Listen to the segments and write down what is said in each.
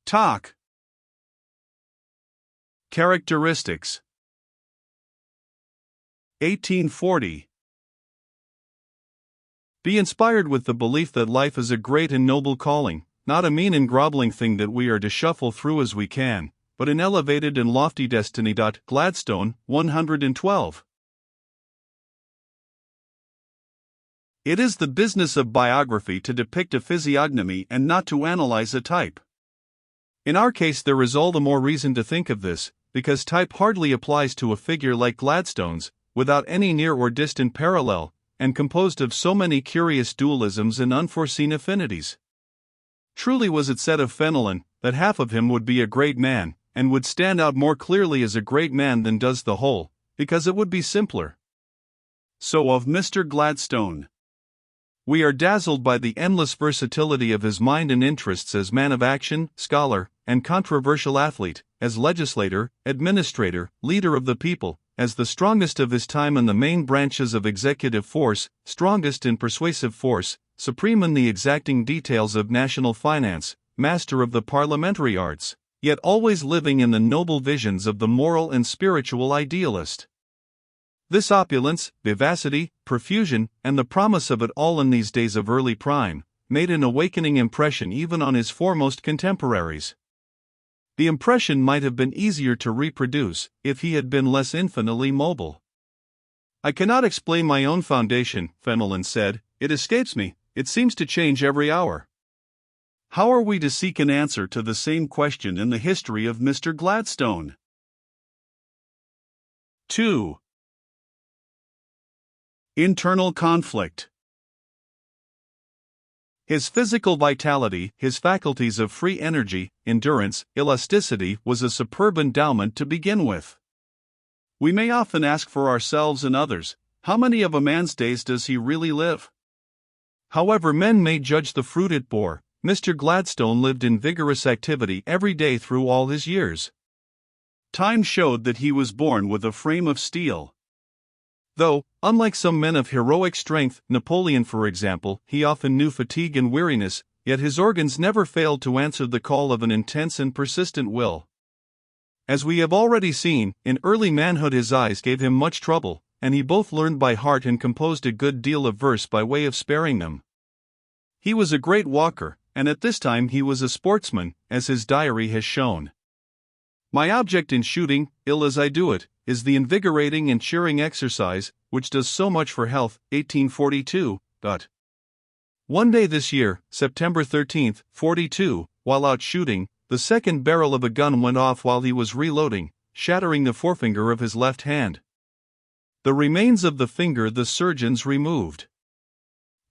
Talk. Characteristics. 1840. Be inspired with the belief that life is a great and noble calling, not a mean and groveling thing that we are to shuffle through as we can, but an elevated and lofty destiny. Gladstone, 112. It is the business of biography to depict a physiognomy and not to analyze a type. In our case, there is all the more reason to think of this, because type hardly applies to a figure like Gladstone's, without any near or distant parallel, and composed of so many curious dualisms and unforeseen affinities. Truly was it said of Fenelon, that half of him would be a great man, and would stand out more clearly as a great man than does the whole, because it would be simpler. So of Mr. Gladstone. We are dazzled by the endless versatility of his mind and interests as man of action, scholar, and controversial athlete, as legislator, administrator, leader of the people, as the strongest of his time in the main branches of executive force, strongest in persuasive force, supreme in the exacting details of national finance, master of the parliamentary arts, yet always living in the noble visions of the moral and spiritual idealist. This opulence, vivacity, profusion, and the promise of it all in these days of early prime, made an awakening impression even on his foremost contemporaries. The impression might have been easier to reproduce if he had been less infinitely mobile. I cannot explain my own foundation, Fenelon said, it escapes me, it seems to change every hour. How are we to seek an answer to the same question in the history of Mr. Gladstone? 2. Internal conflict. His physical vitality, his faculties of free energy, endurance, elasticity was a superb endowment to begin with. We may often ask for ourselves and others, how many of a man's days does he really live? However men may judge the fruit it bore, Mr. Gladstone lived in vigorous activity every day through all his years. Time showed that he was born with a frame of steel. Though, unlike some men of heroic strength, Napoleon for example, he often knew fatigue and weariness, yet his organs never failed to answer the call of an intense and persistent will. As we have already seen, in early manhood his eyes gave him much trouble, and he both learned by heart and composed a good deal of verse by way of sparing them. He was a great walker, and at this time he was a sportsman, as his diary has shown. My object in shooting, ill as I do it, is the invigorating and cheering exercise, which does so much for health. 1842. One day this year, September 13, 42, while out shooting, the second barrel of a gun went off while he was reloading, shattering the forefinger of his left hand. The remains of the finger the surgeons removed.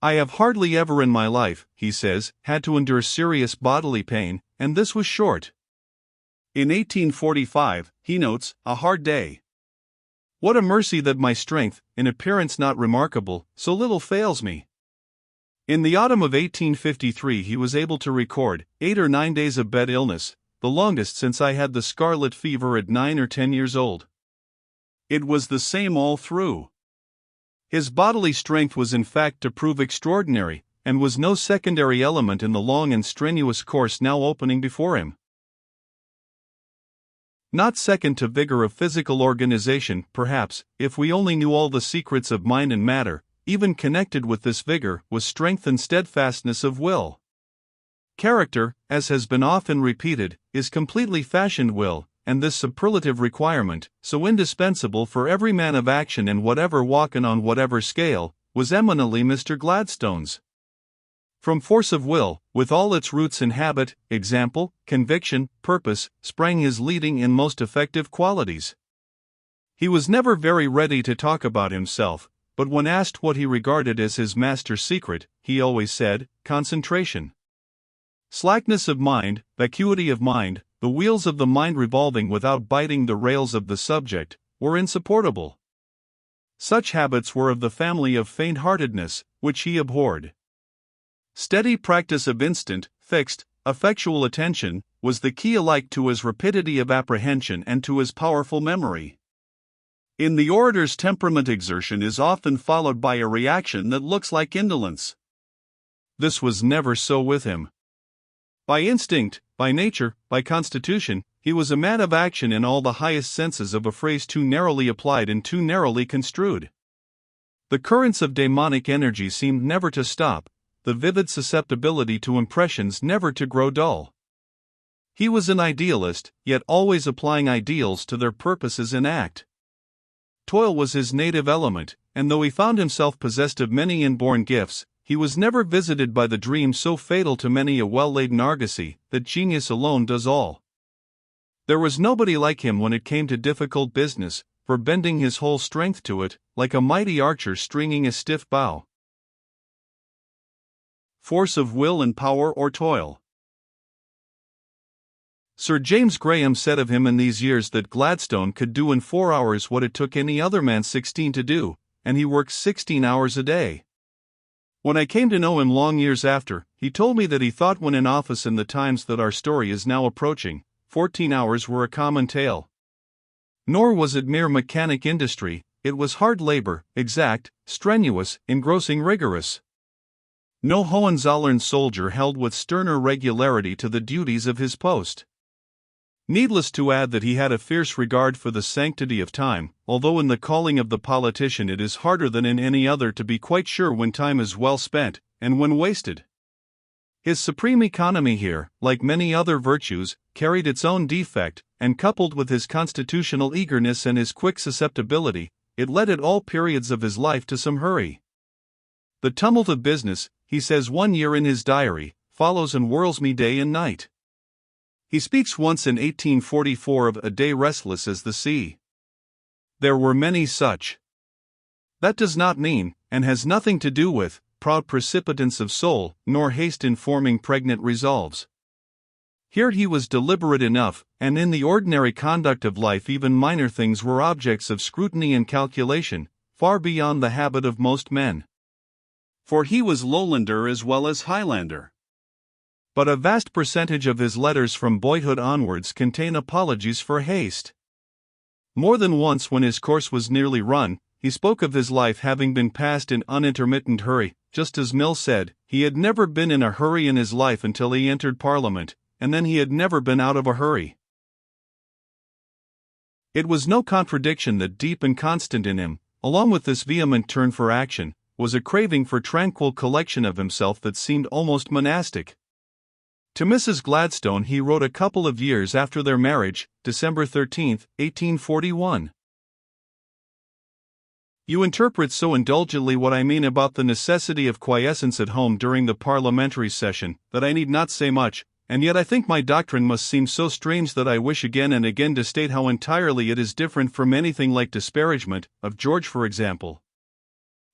I have hardly ever in my life, he says, had to endure serious bodily pain, and this was short. In 1845, he notes, a hard day. What a mercy that my strength, in appearance not remarkable, so little fails me. In the autumn of 1853 he was able to record 8 or 9 days of bed illness, the longest since I had the scarlet fever at 9 or 10 years old. It was the same all through. His bodily strength was in fact to prove extraordinary, and was no secondary element in the long and strenuous course now opening before him. Not second to vigor of physical organization, perhaps, if we only knew all the secrets of mind and matter, even connected with this vigor was strength and steadfastness of will. Character, as has been often repeated, is completely fashioned will, and this superlative requirement, so indispensable for every man of action in whatever walk and on whatever scale, was eminently Mr. Gladstone's. From force of will, with all its roots in habit, example, conviction, purpose, sprang his leading and most effective qualities. He was never very ready to talk about himself, but when asked what he regarded as his master secret, he always said, concentration. Slackness of mind, vacuity of mind, the wheels of the mind revolving without biting the rails of the subject, were insupportable. Such habits were of the family of faint-heartedness, which he abhorred. Steady practice of instant, fixed, effectual attention, was the key alike to his rapidity of apprehension and to his powerful memory. In the orator's temperament exertion is often followed by a reaction that looks like indolence. This was never so with him. By instinct, by nature, by constitution, he was a man of action in all the highest senses of a phrase too narrowly applied and too narrowly construed. The currents of demonic energy seemed never to stop, the vivid susceptibility to impressions never to grow dull. He was an idealist, yet always applying ideals to their purposes in act. Toil was his native element, and though he found himself possessed of many inborn gifts, he was never visited by the dream so fatal to many a well-laden argosy, that genius alone does all. There was nobody like him when it came to difficult business, for bending his whole strength to it, like a mighty archer stringing a stiff bow. Force of will and power or toil. Sir James Graham said of him in these years that Gladstone could do in 4 hours what it took any other man 16 to do, and he worked 16 hours a day. When I came to know him long years after, he told me that he thought when in office in the times that our story is now approaching, 14 hours were a common tale. Nor was it mere mechanic industry, it was hard labor, exact, strenuous, engrossing, rigorous. No Hohenzollern soldier held with sterner regularity to the duties of his post. Needless to add that he had a fierce regard for the sanctity of time, although in the calling of the politician it is harder than in any other to be quite sure when time is well spent, and when wasted. His supreme economy here, like many other virtues, carried its own defect, and coupled with his constitutional eagerness and his quick susceptibility, it led at all periods of his life to some hurry. The tumult of business, he says one year in his diary, follows and whirls me day and night. He speaks once in 1844 of a day restless as the sea. There were many such. That does not mean, and has nothing to do with, proud precipitance of soul, nor haste in forming pregnant resolves. Here he was deliberate enough, and in the ordinary conduct of life even minor things were objects of scrutiny and calculation, far beyond the habit of most men. For he was lowlander as well as Highlander. But a vast percentage of his letters from boyhood onwards contain apologies for haste. More than once when his course was nearly run, he spoke of his life having been passed in unintermittent hurry, just as Mill said, he had never been in a hurry in his life until he entered Parliament, and then he had never been out of a hurry. It was no contradiction that deep and constant in him, along with this vehement turn for action, was a craving for tranquil collection of himself that seemed almost monastic. To Mrs. Gladstone he wrote a couple of years after their marriage, December 13, 1841. You interpret so indulgently what I mean about the necessity of quiescence at home during the parliamentary session, that I need not say much, and yet I think my doctrine must seem so strange that I wish again and again to state how entirely it is different from anything like disparagement, of George for example.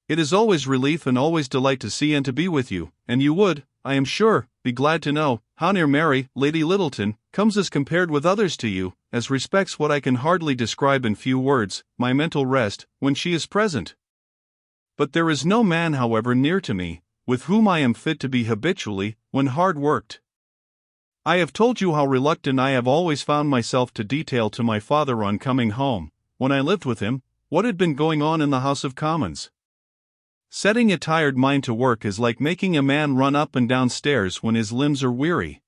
It is always relief and always delight to see and to be with you, and you would, I am sure, be glad to know how near Mary, Lady Littleton, comes as compared with others to you, as respects what I can hardly describe in few words, my mental rest, when she is present. But there is no man however near to me, with whom I am fit to be habitually, when hard worked. I have told you how reluctant I have always found myself to detail to my father on coming home, when I lived with him, what had been going on in the House of Commons. Setting a tired mind to work is like making a man run up and down stairs when his limbs are weary.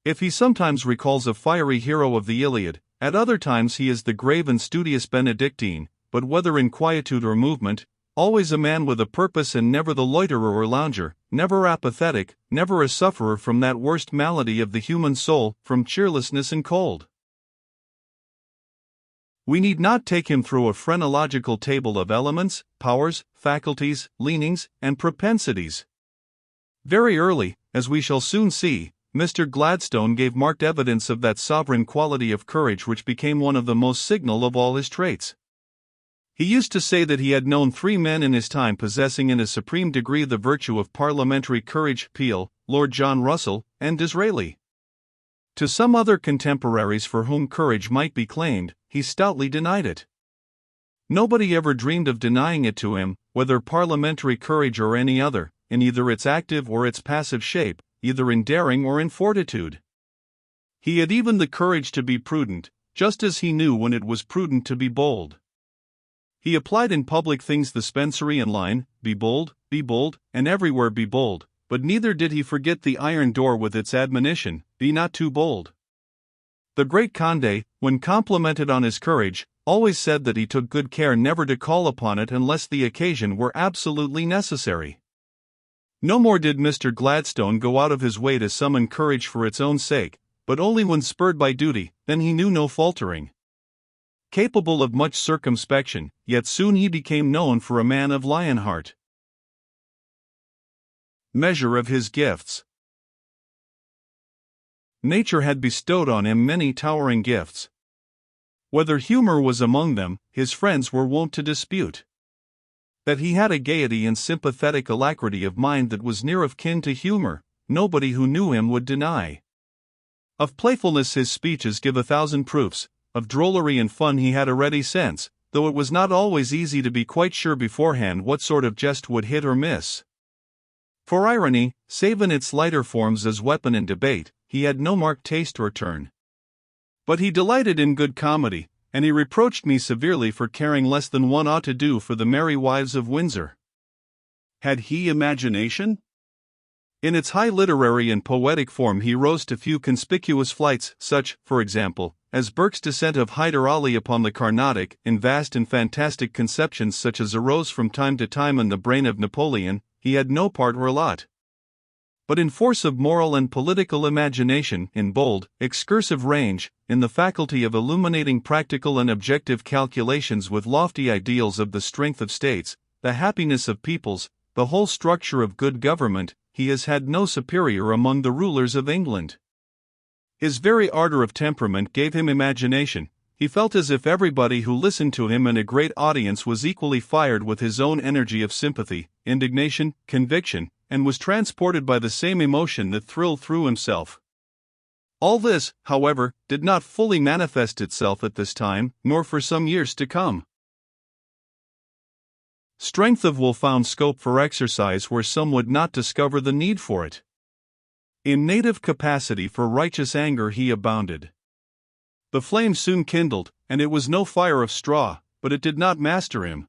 If he sometimes recalls a fiery hero of the Iliad, at other times he is the grave and studious Benedictine, but whether in quietude or movement, always a man with a purpose and never the loiterer or lounger, never apathetic, never a sufferer from that worst malady of the human soul, from cheerlessness and cold. We need not take him through a phrenological table of elements, powers, faculties, leanings, and propensities. Very early, as we shall soon see, Mr. Gladstone gave marked evidence of that sovereign quality of courage which became one of the most signal of all his traits. He used to say that he had known 3 men in his time possessing in a supreme degree the virtue of parliamentary courage: Peel, Lord John Russell, and Disraeli. To some other contemporaries for whom courage might be claimed, he stoutly denied it. Nobody ever dreamed of denying it to him, whether parliamentary courage or any other, in either its active or its passive shape, either in daring or in fortitude. He had even the courage to be prudent, just as he knew when it was prudent to be bold. He applied in public things the Spencerian line, be bold, and everywhere be bold, but neither did he forget the iron door with its admonition, "Be not too bold." The great Condé, when complimented on his courage, always said that he took good care never to call upon it unless the occasion were absolutely necessary. No more did Mr. Gladstone go out of his way to summon courage for its own sake, but only when spurred by duty. Then he knew no faltering. Capable of much circumspection, yet soon he became known for a man of lion heart. Measure of his gifts. Nature had bestowed on him many towering gifts. Whether humor was among them, his friends were wont to dispute. That he had a gaiety and sympathetic alacrity of mind that was near of kin to humor, nobody who knew him would deny. Of playfulness his speeches give 1,000 proofs, of drollery and fun he had a ready sense, though it was not always easy to be quite sure beforehand what sort of jest would hit or miss. For irony, save in its lighter forms as weapon in debate, he had no marked taste or turn. But he delighted in good comedy, and he reproached me severely for caring less than one ought to do for the merry wives of Windsor. Had he imagination? In its high literary and poetic form he rose to few conspicuous flights, such, for example, as Burke's descent of Hyder Ali upon the Carnatic. In vast and fantastic conceptions such as arose from time to time in the brain of Napoleon, he had no part or lot. But in force of moral and political imagination, in bold, excursive range, in the faculty of illuminating practical and objective calculations with lofty ideals of the strength of states, the happiness of peoples, the whole structure of good government, he has had no superior among the rulers of England. His very ardor of temperament gave him imagination. He felt as if everybody who listened to him in a great audience was equally fired with his own energy of sympathy, indignation, conviction, and was transported by the same emotion that thrilled through himself. All this, however, did not fully manifest itself at this time, nor for some years to come. Strength of will found scope for exercise where some would not discover the need for it. In native capacity for righteous anger he abounded. The flame soon kindled, and it was no fire of straw, but it did not master him.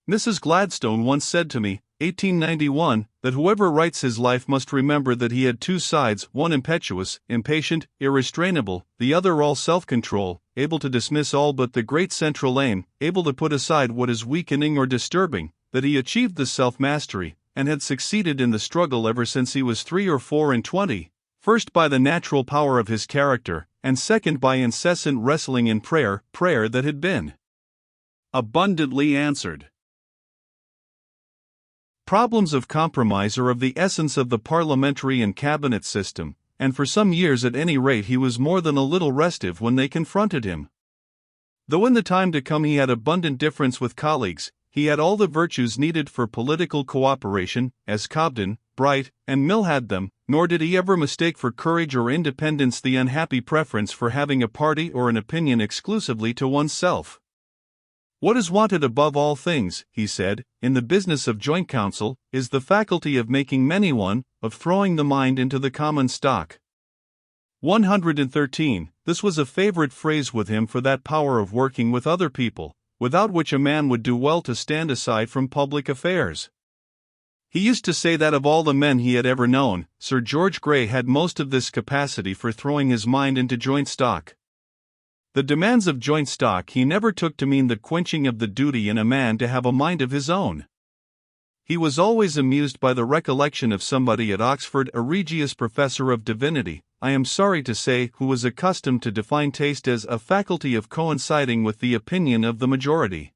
Mrs. Gladstone once said to me, 1891, that whoever writes his life must remember that he had two sides, one impetuous, impatient, irrestrainable, the other all self-control, able to dismiss all but the great central aim, able to put aside what is weakening or disturbing, that he achieved this self-mastery, and had succeeded in the struggle ever since he was 3 or 24, first by the natural power of his character, and second by incessant wrestling in prayer that had been abundantly answered. Problems of compromise are of the essence of the parliamentary and cabinet system, and for some years at any rate he was more than a little restive when they confronted him. Though in the time to come he had abundant difference with colleagues, he had all the virtues needed for political cooperation, as Cobden, Bright, and Mill had them, nor did he ever mistake for courage or independence the unhappy preference for having a party or an opinion exclusively to oneself. What is wanted above all things, he said, in the business of joint counsel, is the faculty of making many one, of throwing the mind into the common stock. 113. This was a favorite phrase with him for that power of working with other people, without which a man would do well to stand aside from public affairs. He used to say that of all the men he had ever known, Sir George Grey had most of this capacity for throwing his mind into joint stock. The demands of joint stock he never took to mean the quenching of the duty in a man to have a mind of his own. He was always amused by the recollection of somebody at Oxford, a Regius Professor of Divinity, I am sorry to say, who was accustomed to define taste as a faculty of coinciding with the opinion of the majority.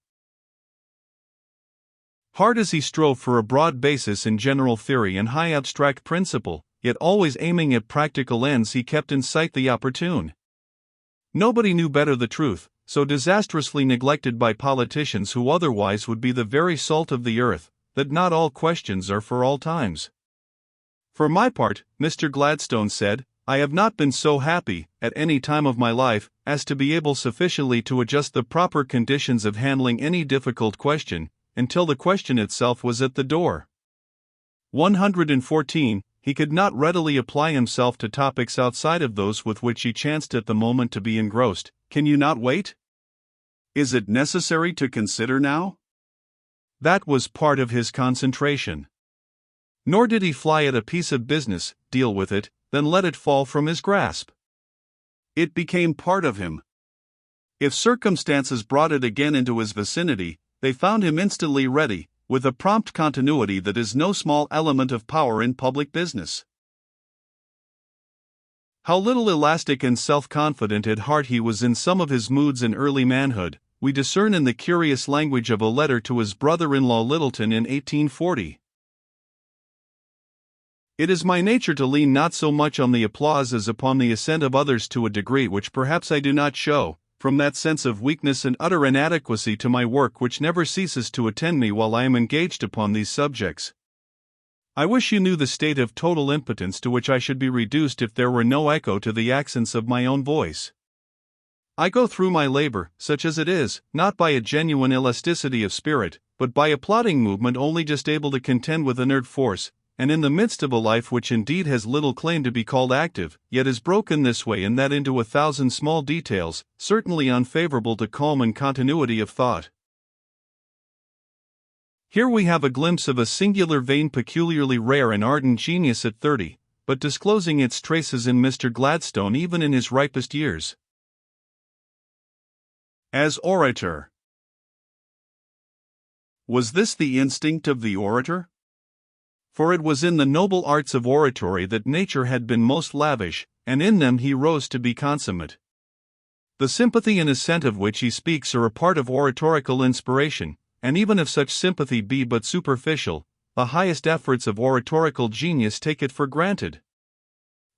Hard as he strove for a broad basis in general theory and high abstract principle, yet always aiming at practical ends, he kept in sight the opportune. Nobody knew better the truth, so disastrously neglected by politicians who otherwise would be the very salt of the earth, that not all questions are for all times. For my part, Mr. Gladstone said, I have not been so happy, at any time of my life, as to be able sufficiently to adjust the proper conditions of handling any difficult question, until the question itself was at the door. 114. He could not readily apply himself to topics outside of those with which he chanced at the moment to be engrossed. Can you not wait? Is it necessary to consider now? That was part of his concentration. Nor did he fly at a piece of business, deal with it, then let it fall from his grasp. It became part of him. If circumstances brought it again into his vicinity, they found him instantly ready, with a prompt continuity that is no small element of power in public business. How little elastic and self-confident at heart he was in some of his moods in early manhood, we discern in the curious language of a letter to his brother-in-law Littleton in 1840. It is my nature to lean not so much on the applause as upon the assent of others to a degree which perhaps I do not show, from that sense of weakness and utter inadequacy to my work which never ceases to attend me while I am engaged upon these subjects. I wish you knew the state of total impotence to which I should be reduced if there were no echo to the accents of my own voice. I go through my labor, such as it is, not by a genuine elasticity of spirit, but by a plodding movement only just able to contend with inert force, and in the midst of a life which indeed has little claim to be called active, yet is broken this way and that into 1,000 small details, certainly unfavorable to calm and continuity of thought. Here we have a glimpse of a singular vein peculiarly rare and ardent genius at 30, but disclosing its traces in Mr. Gladstone even in his ripest years. As orator. Was this the instinct of the orator? For it was in the noble arts of oratory that nature had been most lavish, and in them he rose to be consummate. The sympathy and assent of which he speaks are a part of oratorical inspiration, and even if such sympathy be but superficial, the highest efforts of oratorical genius take it for granted.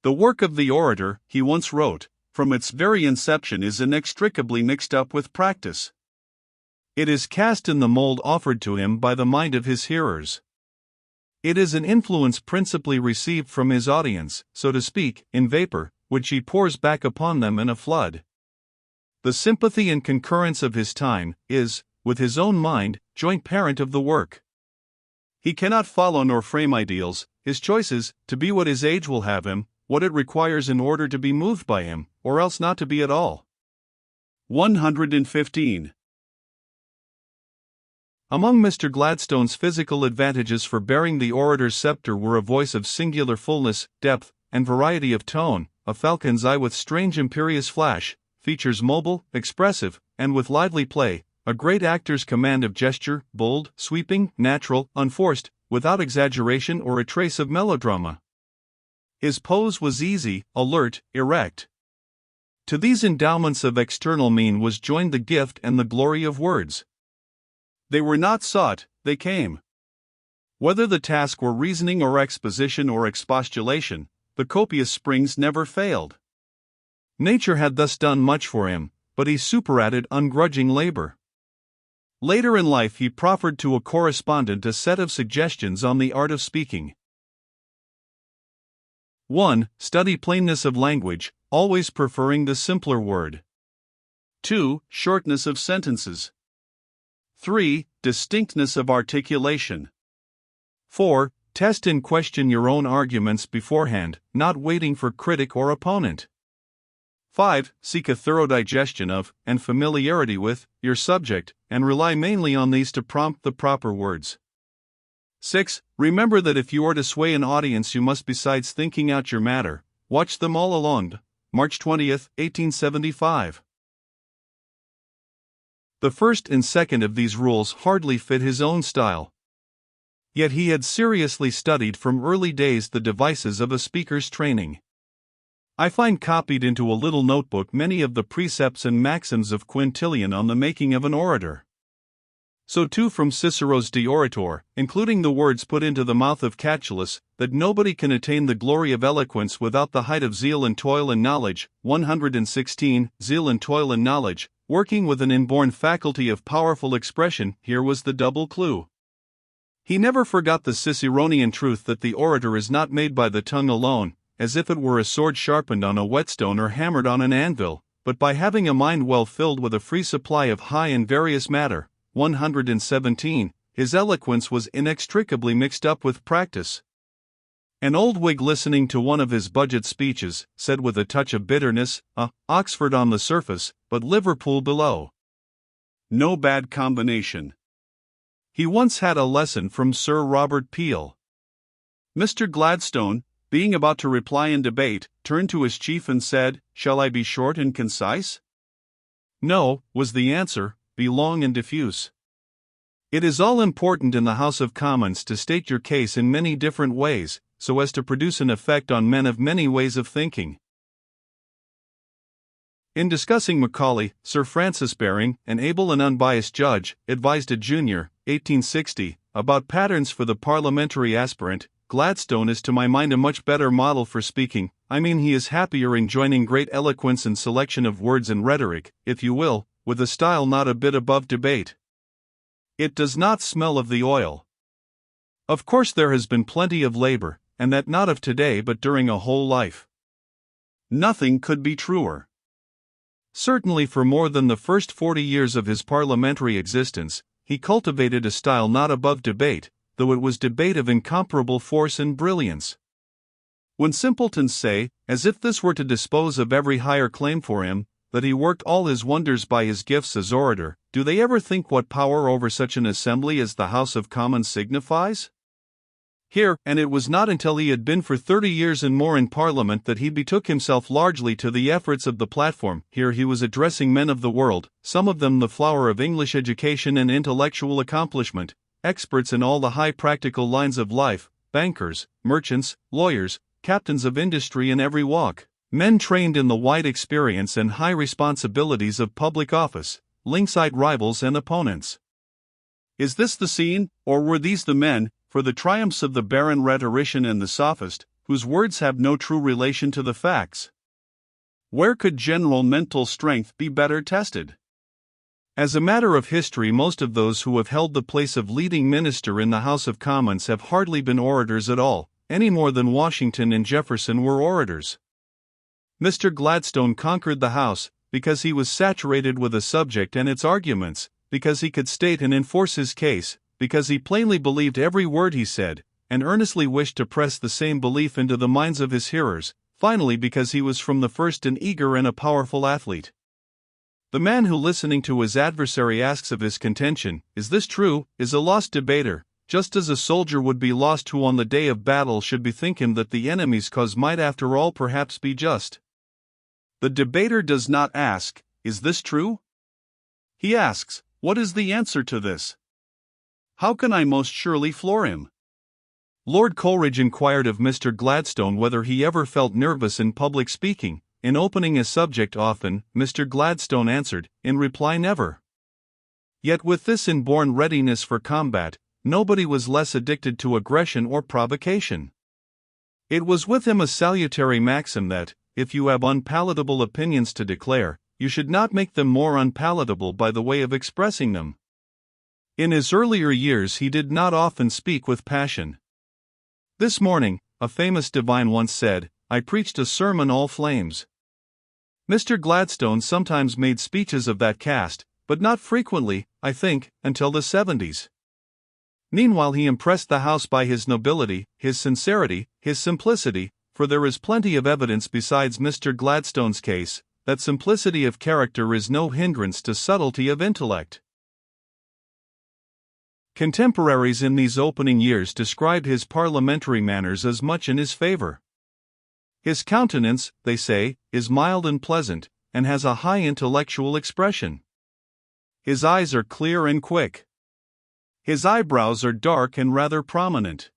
The work of the orator, he once wrote, from its very inception is inextricably mixed up with practice. It is cast in the mold offered to him by the mind of his hearers. It is an influence principally received from his audience, so to speak, in vapor, which he pours back upon them in a flood. The sympathy and concurrence of his time is, with his own mind, joint parent of the work. He cannot follow nor frame ideals, his choices, to be what his age will have him, what it requires in order to be moved by him, or else not to be at all. 115. Among Mr. Gladstone's physical advantages for bearing the orator's scepter were a voice of singular fullness, depth, and variety of tone, a falcon's eye with strange imperious flash, features mobile, expressive, and with lively play, a great actor's command of gesture, bold, sweeping, natural, unforced, without exaggeration or a trace of melodrama. His pose was easy, alert, erect. To these endowments of external mien was joined the gift and the glory of words. They were not sought, they came. Whether the task were reasoning or exposition or expostulation, the copious springs never failed. Nature had thus done much for him, but he superadded ungrudging labor. Later in life he proffered to a correspondent a set of suggestions on the art of speaking. 1. Study plainness of language, always preferring the simpler word. 2. Shortness of sentences. 3. Distinctness of articulation. 4. Test and question your own arguments beforehand, not waiting for critic or opponent. 5. Seek a thorough digestion of, and familiarity with, your subject, and rely mainly on these to prompt the proper words. 6. Remember that if you are to sway an audience you must, besides thinking out your matter, watch them all along. March 20, 1875. The first and second of these rules hardly fit his own style. Yet he had seriously studied from early days the devices of a speaker's training. I find copied into a little notebook many of the precepts and maxims of Quintilian on the making of an orator. So too from Cicero's De Orator, including the words put into the mouth of Catullus, that nobody can attain the glory of eloquence without the height of zeal and toil and knowledge. 116. Zeal and toil and knowledge, working with an inborn faculty of powerful expression, here was the double clue. He never forgot the Ciceronian truth that the orator is not made by the tongue alone, as if it were a sword sharpened on a whetstone or hammered on an anvil, but by having a mind well filled with a free supply of high and various matter. 117. His eloquence was inextricably mixed up with practice. An old Whig listening to one of his budget speeches said with a touch of bitterness, Oxford on the surface, but Liverpool below. No bad combination. He once had a lesson from Sir Robert Peel. Mr. Gladstone, being about to reply in debate, turned to his chief and said, "Shall I be short and concise?" "No," was the answer, "be long and diffuse." It is all important in the House of Commons to state your case in many different ways, so as to produce an effect on men of many ways of thinking. In discussing Macaulay, Sir Francis Baring, an able and unbiased judge, advised a junior, 1860, about patterns for the parliamentary aspirant. "Gladstone is to my mind a much better model for speaking. I mean, he is happier in joining great eloquence and selection of words and rhetoric, if you will, with a style not a bit above debate. It does not smell of the oil." Of course there has been plenty of labor, and that not of today but during a whole life. Nothing could be truer. Certainly for more than the first 40 years of his parliamentary existence, he cultivated a style not above debate, though it was debate of incomparable force and brilliance. When simpletons say, as if this were to dispose of every higher claim for him, that he worked all his wonders by his gifts as orator, do they ever think what power over such an assembly as the House of Commons signifies? Here, and it was not until he had been for 30 years and more in Parliament that he betook himself largely to the efforts of the platform. Here he was addressing men of the world, some of them the flower of English education and intellectual accomplishment, experts in all the high practical lines of life, bankers, merchants, lawyers, captains of industry in every walk, men trained in the wide experience and high responsibilities of public office, lynx-eyed rivals and opponents. Is this the scene, or were these the men, for the triumphs of the barren rhetorician and the sophist, whose words have no true relation to the facts? Where could general mental strength be better tested? As a matter of history, most of those who have held the place of leading minister in the House of Commons have hardly been orators at all, any more than Washington and Jefferson were orators. Mr. Gladstone conquered the House, because he was saturated with a subject and its arguments, because he could state and enforce his case, because he plainly believed every word he said, and earnestly wished to press the same belief into the minds of his hearers, finally because he was from the first an eager and a powerful athlete. The man who, listening to his adversary, asks of his contention, "Is this true?" is a lost debater, just as a soldier would be lost who on the day of battle should bethink him that the enemy's cause might after all perhaps be just. The debater does not ask, "Is this true?" He asks, "What is the answer to this? How can I most surely floor him?" Lord Coleridge inquired of Mr. Gladstone whether he ever felt nervous in public speaking. In opening a subject often, Mr. Gladstone answered, in reply never. Yet with this inborn readiness for combat, nobody was less addicted to aggression or provocation. It was with him a salutary maxim that, if you have unpalatable opinions to declare, you should not make them more unpalatable by the way of expressing them. In his earlier years he did not often speak with passion. "This morning," a famous divine once said, "I preached a sermon all flames." Mr. Gladstone sometimes made speeches of that cast, but not frequently, I think, until the 70s. Meanwhile he impressed the House by his nobility, his sincerity, his simplicity, for there is plenty of evidence besides Mr. Gladstone's case, that simplicity of character is no hindrance to subtlety of intellect. Contemporaries in these opening years describe his parliamentary manners as much in his favor. His countenance, they say, is mild and pleasant, and has a high intellectual expression. His eyes are clear and quick. His eyebrows are dark and rather prominent.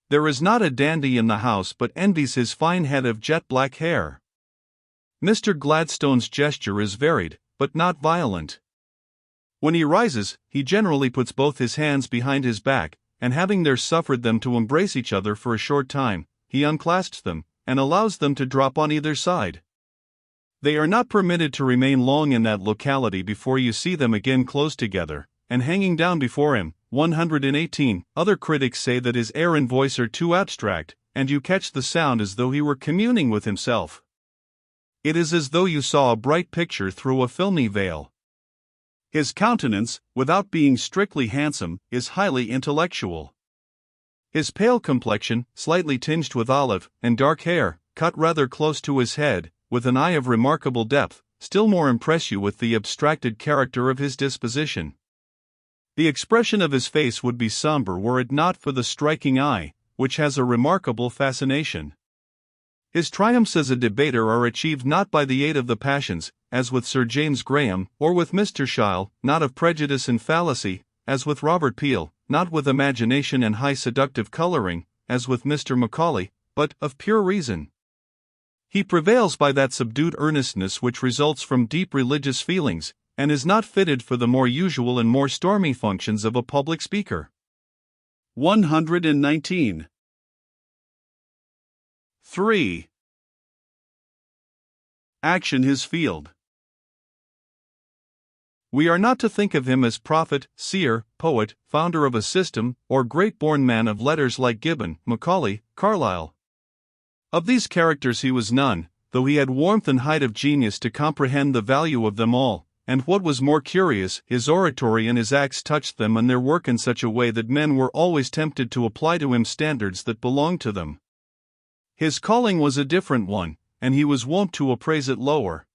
There is not a dandy in the House but envies his fine head of jet black hair. Mr. Gladstone's gesture is varied, but not violent. When he rises, he generally puts both his hands behind his back, and having there suffered them to embrace each other for a short time, he unclasps them, and allows them to drop on either side. They are not permitted to remain long in that locality before you see them again close together, and hanging down before him. 118. Other critics say that his air and voice are too abstract, and you catch the sound as though he were communing with himself. It is as though you saw a bright picture through a filmy veil. His countenance, without being strictly handsome, is highly intellectual. His pale complexion, slightly tinged with olive, and dark hair, cut rather close to his head, with an eye of remarkable depth, still more impress you with the abstracted character of his disposition. The expression of his face would be somber were it not for the striking eye, which has a remarkable fascination. His triumphs as a debater are achieved not by the aid of the passions, as with Sir James Graham, or with Mr. Shile, not of prejudice and fallacy, as with Robert Peel, not with imagination and high seductive coloring, as with Mr. Macaulay, but of pure reason. He prevails by that subdued earnestness which results from deep religious feelings, and is not fitted for the more usual and more stormy functions of a public speaker. 119. 3. Action his field. We are not to think of him as prophet, seer, poet, founder of a system, or great-born man of letters like Gibbon, Macaulay, Carlyle. Of these characters he was none, though he had warmth and height of genius to comprehend the value of them all, and what was more curious, his oratory and his acts touched them and their work in such a way that men were always tempted to apply to him standards that belonged to them. His calling was a different one, and he was wont to appraise it lower.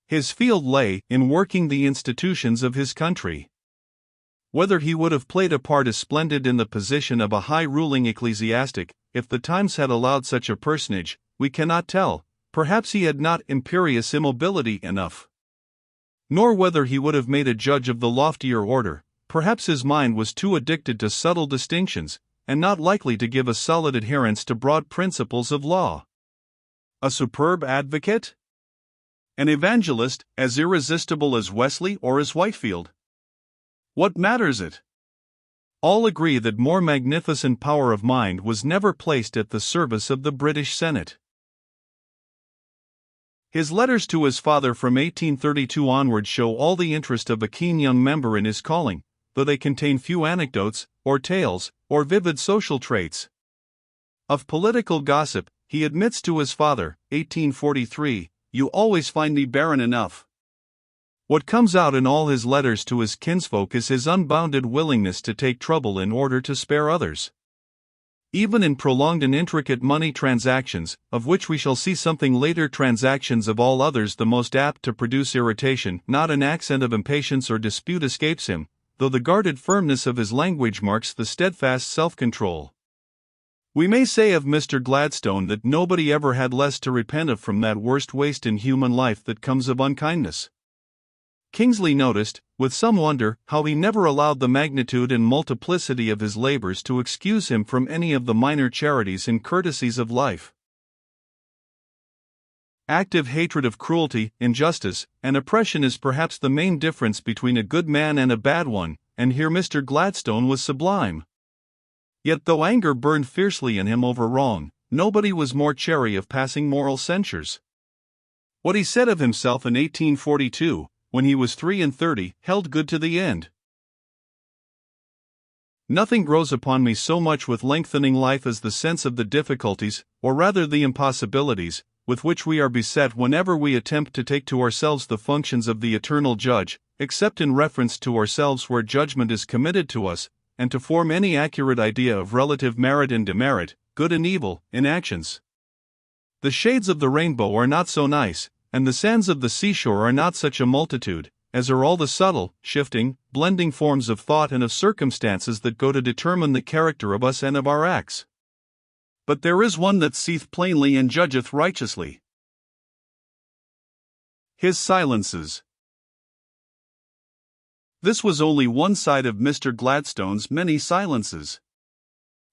His field lay in working the institutions of his country. Whether he would have played a part as splendid in the position of a high ruling ecclesiastic, if the times had allowed such a personage, we cannot tell. Perhaps he had not imperious immobility enough. Nor whether he would have made a judge of the loftier order. Perhaps his mind was too addicted to subtle distinctions, and not likely to give a solid adherence to broad principles of law. A superb advocate? An evangelist, as irresistible as Wesley or as Whitefield? What matters it? All agree that more magnificent power of mind was never placed at the service of the British Senate. His letters to his father from 1832 onward show all the interest of a keen young member in his calling, though they contain few anecdotes, or tales, or vivid social traits. Of political gossip, he admits to his father, 1843, "You always find me barren enough." What comes out in all his letters to his kinsfolk is his unbounded willingness to take trouble in order to spare others. Even in prolonged and intricate money transactions, of which we shall see something later, transactions of all others the most apt to produce irritation, not an accent of impatience or dispute escapes him, though the guarded firmness of his language marks the steadfast self-control. We may say of Mr. Gladstone that nobody ever had less to repent of from that worst waste in human life that comes of unkindness. Kingsley noticed, with some wonder, how he never allowed the magnitude and multiplicity of his labors to excuse him from any of the minor charities and courtesies of life. Active hatred of cruelty, injustice, and oppression is perhaps the main difference between a good man and a bad one, and here Mr. Gladstone was sublime. Yet though anger burned fiercely in him over wrong, nobody was more chary of passing moral censures. What he said of himself in 1842, when he was 33, held good to the end. Nothing grows upon me so much with lengthening life as the sense of the difficulties, or rather the impossibilities, with which we are beset whenever we attempt to take to ourselves the functions of the eternal judge, except in reference to ourselves where judgment is committed to us, and to form any accurate idea of relative merit and demerit, good and evil, in actions. The shades of the rainbow are not so nice, and the sands of the seashore are not such a multitude, as are all the subtle, shifting, blending forms of thought and of circumstances that go to determine the character of us and of our acts. But there is one that seeth plainly and judgeth righteously. His silences. This was only one side of Mr. Gladstone's many silences.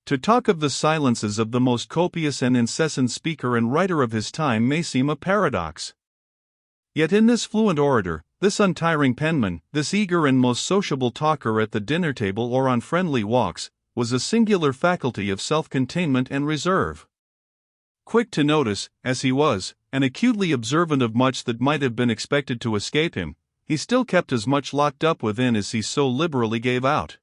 To talk of the silences of the most copious and incessant speaker and writer of his time may seem a paradox. Yet in this fluent orator, this untiring penman, this eager and most sociable talker at the dinner table or on friendly walks, was a singular faculty of self-containment and reserve. Quick to notice, as he was, and acutely observant of much that might have been expected to escape him, he still kept as much locked up within as he so liberally gave out.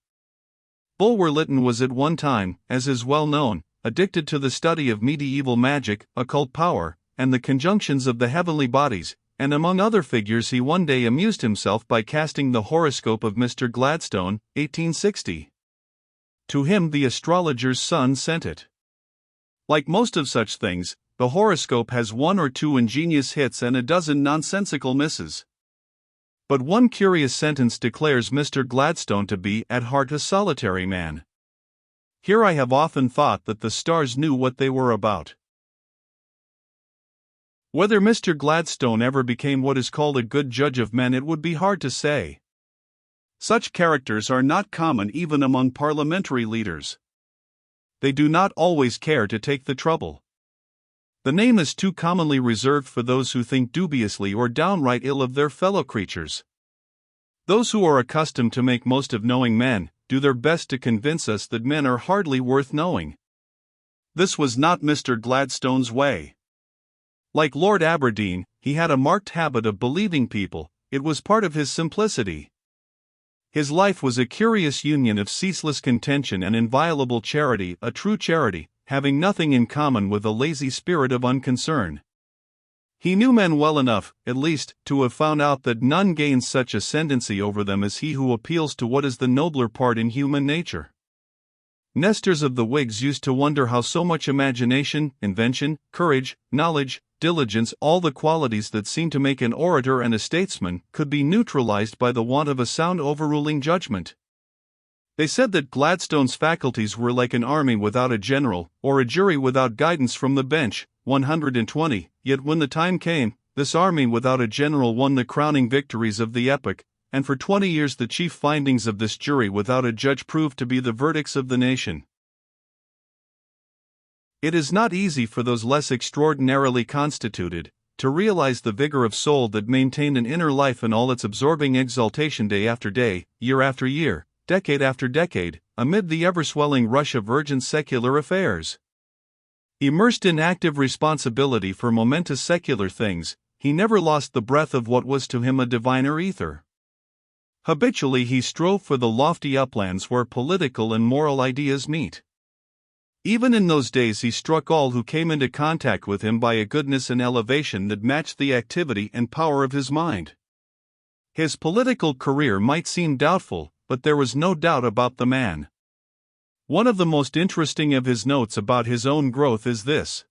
Bulwer Lytton was at one time, as is well known, addicted to the study of medieval magic, occult power, and the conjunctions of the heavenly bodies, and among other figures he one day amused himself by casting the horoscope of Mr. Gladstone, 1860. To him the astrologer's son sent it. Like most of such things, the horoscope has one or two ingenious hits and a dozen nonsensical misses. But one curious sentence declares Mr. Gladstone to be at heart a solitary man. Here I have often thought that the stars knew what they were about. Whether Mr. Gladstone ever became what is called a good judge of men, it would be hard to say. Such characters are not common even among parliamentary leaders. They do not always care to take the trouble. The name is too commonly reserved for those who think dubiously or downright ill of their fellow creatures. Those who are accustomed to make most of knowing men do their best to convince us that men are hardly worth knowing. This was not Mr. Gladstone's way. Like Lord Aberdeen, he had a marked habit of believing people. It was part of his simplicity. His life was a curious union of ceaseless contention and inviolable charity, a true charity, having nothing in common with a lazy spirit of unconcern. He knew men well enough, at least, to have found out that none gains such ascendancy over them as he who appeals to what is the nobler part in human nature. Nesters of the Whigs used to wonder how so much imagination, invention, courage, knowledge, diligence, all the qualities that seem to make an orator and a statesman, could be neutralized by the want of a sound overruling judgment. They said that Gladstone's faculties were like an army without a general, or a jury without guidance from the bench, 120, yet when the time came, this army without a general won the crowning victories of the epoch, and for 20 years the chief findings of this jury without a judge proved to be the verdicts of the nation. It is not easy for those less extraordinarily constituted to realize the vigor of soul that maintained an inner life in all its absorbing exaltation day after day, year after year, decade after decade, amid the ever-swelling rush of urgent secular affairs. Immersed in active responsibility for momentous secular things, he never lost the breath of what was to him a diviner ether. Habitually he strove for the lofty uplands where political and moral ideas meet. Even in those days he struck all who came into contact with him by a goodness and elevation that matched the activity and power of his mind. His political career might seem doubtful, but there was no doubt about the man. One of the most interesting of his notes about his own growth is this: